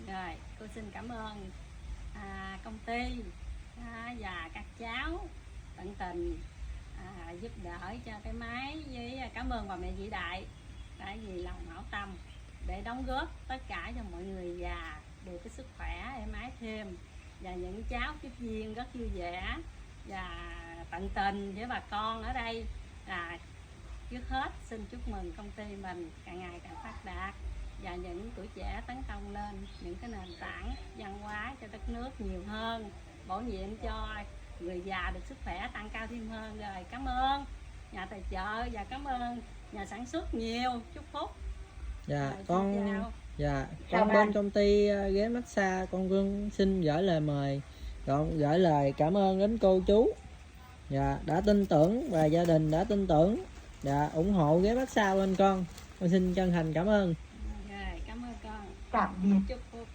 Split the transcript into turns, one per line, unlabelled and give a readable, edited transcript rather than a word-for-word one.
Rồi, cô xin cảm ơn công ty và các cháu tận tình giúp đỡ cho cái máy, với cảm ơn bà mẹ vĩ đại đã vì lòng hảo tâm để đóng góp tất cả cho mọi người già được cái sức khỏe êm ái thêm, và những cháu tiếp viên rất vui vẻ và tận tình với bà con ở đây. Trước hết xin chúc mừng công ty mình càng ngày càng phát đạt và những tuổi trẻ tấn công lên những cái nền tảng văn hóa cho đất nước nhiều hơn, bổ nhiệm cho người già được sức khỏe tăng cao thêm hơn. Rồi cảm ơn nhà tài trợ và cảm ơn nhà sản xuất nhiều. Chúc phúc.
Dạ
Rồi,
con bên công ty ghế massage con Vương xin gửi lời mời, gửi lời cảm ơn đến cô chú đã tin tưởng và gia đình đã tin tưởng ủng hộ ghế massage bên con xin chân thành cảm ơn.
Rồi, cảm ơn con.
Tạm biệt.
Chúc phúc.